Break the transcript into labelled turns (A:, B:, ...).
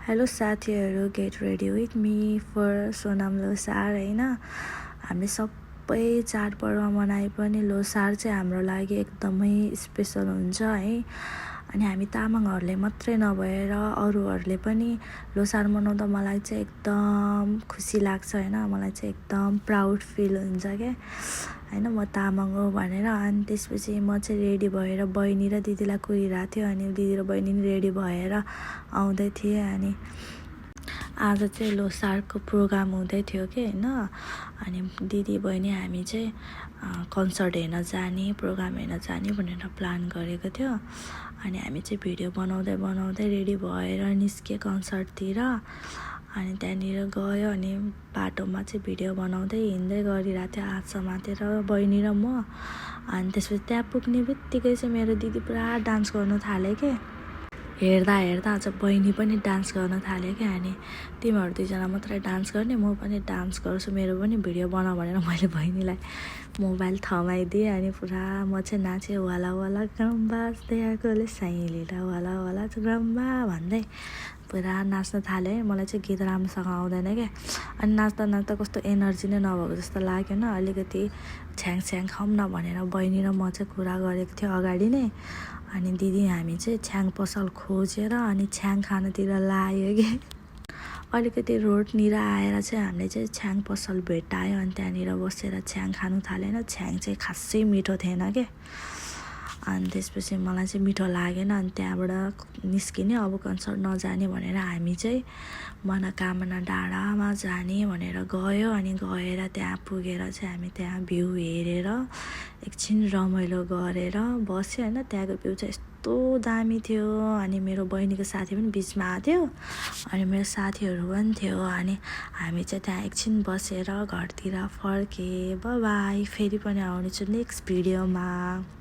A: Hello साथीहरू, get ready with me for Sonam Losar होइन। हामीले सबै चाडपर्व मनाए पनि लोसार चाहिँ हाम्रो लागि एकदमै स्पेसल हुन्छ है। अनि हामी तामाङहरूले मात्रै नभएर अरूहरूले पनि लोसार मनाउँदा मलाई चाहिँ एकदम खुसी लाग्छ होइन। मलाई चाहिँ एकदम प्राउड फिल हुन्छ क्या होइन, म तामाङ हो भनेर। अनि त्यसपछि म चाहिँ रेडी भएर बहिनी र दिदीलाई कुरिरहेको थियो। अनि दिदी र बहिनी रेडी भएर आउँदै थिएँ। अनि आज चाहिँ लोसारको प्रोग्राम हुँदै थियो कि होइन। अनि दिदी बहिनी हामी चाहिँ कन्सर्ट हेर्न जाने, प्रोग्राम हेर्न जाने भनेर प्लान गरेको थियो। अनि हामी चाहिँ भिडियो बनाउँदै रेडी भएर निस्केँ कन्सर्टतिर। अनि त्यहाँनिर गयो। अनि बाटोमा चाहिँ भिडियो बनाउँदै हिँड्दै गरिरहेको थियो हात समातेर बहिनी र म। अनि त्यसपछि त्यहाँ पुग्ने बित्तिकै चाहिँ मेरो दिदी पुरा डान्स गर्नु थाल्यो कि। हेर्दा अझ बहिनी पनि डान्स गर्न थाल्यो क्या। अनि तिमीहरू दुईजना मात्रै डान्स गर्ने, म पनि डान्स गर्छु, मेरो पनि भिडियो बनाऊ भनेर मैले बहिनीलाई मोबाइल थमाइदिएँ। अनि पुरा म चाहिँ नाचेँ, वाला वाला ग्रम्बा आएकोले साइलीला वाला वाला ग्रम्बा भन्दै पुरा नाच्न थालेँ है। मलाई चाहिँ गीत राम्रोसँग आउँदैन क्या। अनि नाच्दा कस्तो एनर्जी नै नभएको जस्तो लाग्यो न। अलिकति छ्याङ खाऊँ न भनेर बहिनी र म चाहिँ कुरा गरेको थियो अगाडि नै। अनि दिदी हामी चाहिँ छ्याङ पसल खोजेर अनि छ्याङ खानतिर लाग्यो कि। अलिकति रोडनिर आएर चाहिँ हामीले चाहिँ छ्याङ पसल भेटायो। अनि त्यहाँनिर बसेर छ्याङ खानु थालेन। छ्याङ चाहिँ खासै मिठो थिएन क्या। अनि त्यसपछि मलाई चाहिँ मिठो लागेन। अनि त्यहाँबाट निस्किने, अब कन्सर्ट नजाने भनेर हामी चाहिँ मनोकामना डाँडामा जाने भनेर गयो। अनि गएर त्यहाँ पुगेर चाहिँ हामी त्यहाँ भ्यू हेरेर एकछिन रमाइलो गरेर बस्यो होइन। त्यहाँको भ्यू चाहिँ यस्तो दामी थियो। अनि मेरो बहिनीको साथी पनि बिचमा आएको थियो। अनि मेरो साथीहरू पनि थियो। अनि हामी चाहिँ त्यहाँ एकछिन बसेर घरतिर फर्केँ। बाई, फेरि पनि आउनेछु नेक्स्ट भिडियोमा।